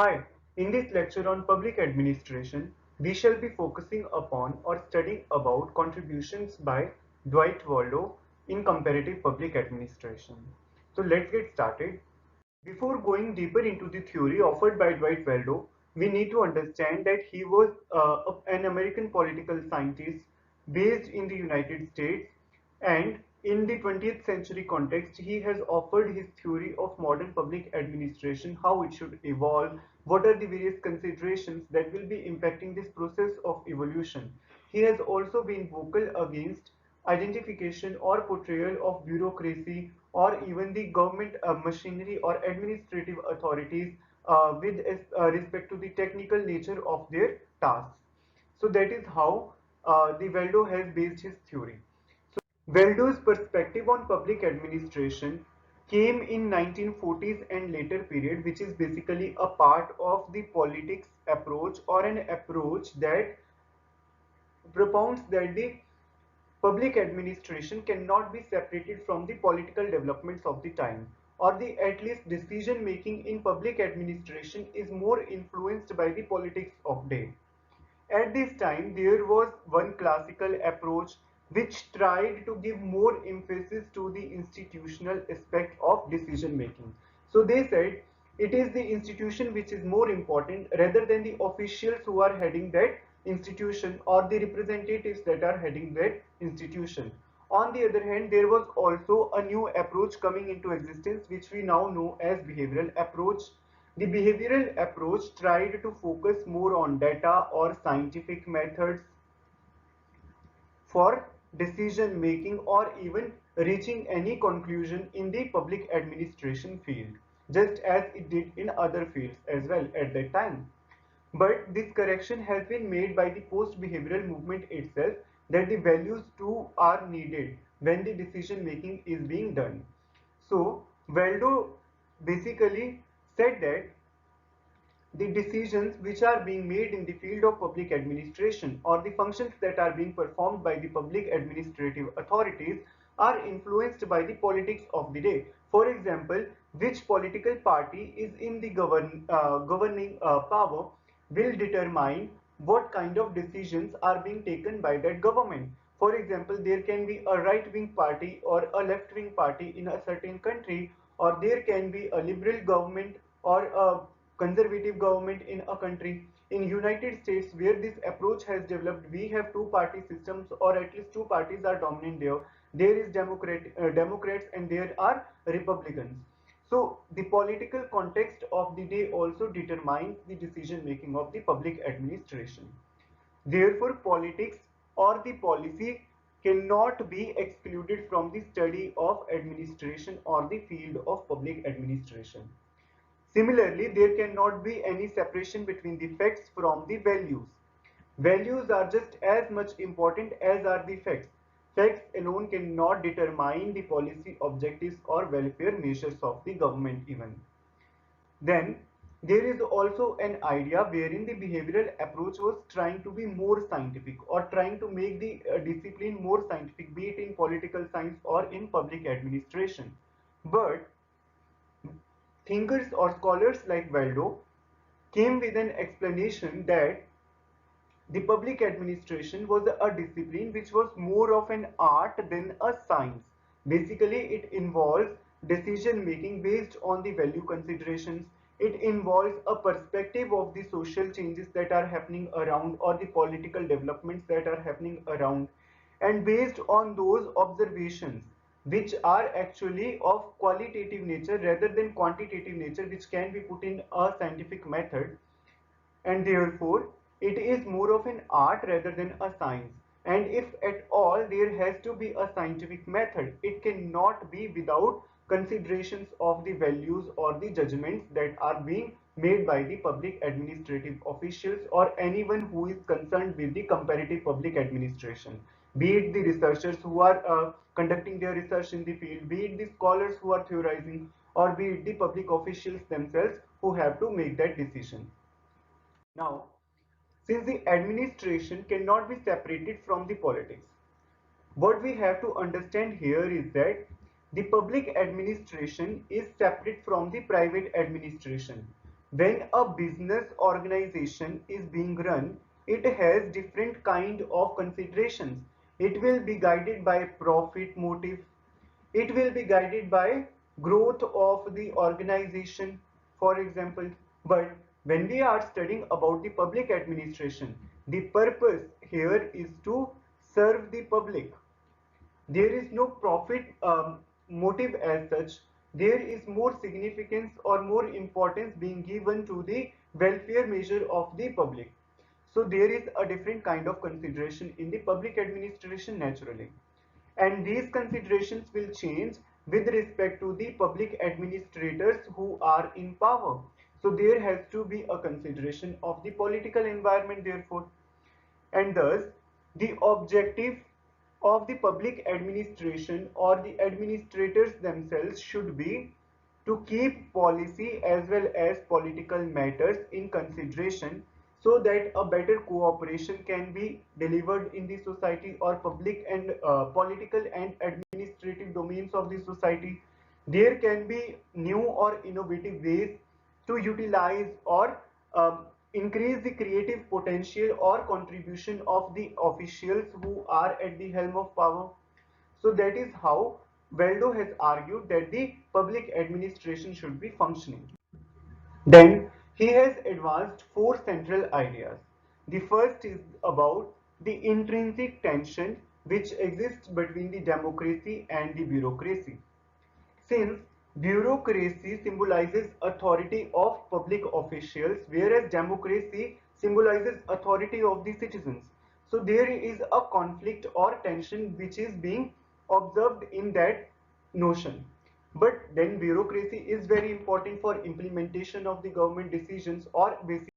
Hi, in this lecture on public administration, we shall be focusing upon or studying about contributions by Dwight Waldo in comparative public administration. So let's get started. Before going deeper into the theory offered by Dwight Waldo, we need to understand that he was an American political scientist based in the United States, and in the 20th century context, he has offered his theory of modern public administration, how it should evolve, what are the various considerations that will be impacting this process of evolution. He has also been vocal against identification or portrayal of bureaucracy or even the government machinery or administrative authorities with respect to the technical nature of their tasks. So that is how the Waldo has based his theory. Waldo's perspective on public administration came in 1940s and later period, which is basically a part of the politics approach or an approach that propounds that the public administration cannot be separated from the political developments of the time, or the at least decision making in public administration is more influenced by the politics of day. At this time, there was one classical approach which tried to give more emphasis to the institutional aspect of decision making. So they said it is the institution which is more important rather than the officials who are heading that institution or the representatives that are heading that institution. On the other hand, there was also a new approach coming into existence which we now know as behavioral approach. The behavioral approach tried to focus more on data or scientific methods for decision making or even reaching any conclusion in the public administration field, just as it did in other fields as well at that time. But this correction has been made by the post-behavioral movement itself, that the values too are needed when the decision making is being done. So Waldo basically said that the decisions which are being made in the field of public administration or the functions that are being performed by the public administrative authorities are influenced by the politics of the day. For example, which political party is in the governing power will determine what kind of decisions are being taken by that government. For example, there can be a right-wing party or a left-wing party in a certain country, or there can be a liberal government or a conservative government in a country. In United States, where this approach has developed, we have two-party systems, or at least two parties are dominant there. There is Democrats and there are Republicans. So the political context of the day also determines the decision making of the public administration. Therefore, politics or the policy cannot be excluded from the study of administration or the field of public administration. Similarly, there cannot be any separation between the facts from the values. Values are just as much important as are the facts. Facts alone cannot determine the policy objectives or welfare measures of the government even. Then there is also an idea wherein the behavioral approach was trying to be more scientific or trying to make the discipline more scientific, be it in political science or in public administration. But thinkers or scholars like Waldo came with an explanation that the public administration was a discipline which was more of an art than a science. Basically, it involves decision making based on the value considerations. It involves a perspective of the social changes that are happening around or the political developments that are happening around. And based on those observations, which are actually of qualitative nature rather than quantitative nature, which can be put in a scientific method, and therefore it is more of an art rather than a science. And if at all there has to be a scientific method, it cannot be without considerations of the values or the judgments that are being made by the public administrative officials or anyone who is concerned with the comparative public administration, be it the researchers who are conducting their research in the field, be it the scholars who are theorizing, or be it the public officials themselves who have to make that decision. Now, since the administration cannot be separated from the politics, what we have to understand here is that the public administration is separate from the private administration. When a business organization is being run, it has different kind of considerations. It will be guided by profit motive. It will be guided by growth of the organization, for example. But when we are studying about the public administration, the purpose here is to serve the public. There is no profit motive as such. There is more significance or more importance being given to the welfare measure of the public. So there is a different kind of consideration in the public administration naturally. And these considerations will change with respect to the public administrators who are in power. So there has to be a consideration of the political environment therefore. And thus, the objective of the public administration or the administrators themselves should be to keep policy as well as political matters in consideration so that a better cooperation can be delivered in the society or public and political and administrative domains of the society. There can be new or innovative ways to utilize or increase the creative potential or contribution of the officials who are at the helm of power. So that is how Waldo has argued that the public administration should be functioning. Then he has advanced four central ideas. The first is about the intrinsic tension which exists between the democracy and the bureaucracy. Since bureaucracy symbolizes authority of public officials, whereas democracy symbolizes authority of the citizens. So there is a conflict or tension which is being observed in that notion. But then bureaucracy is very important for implementation of the government decisions or basic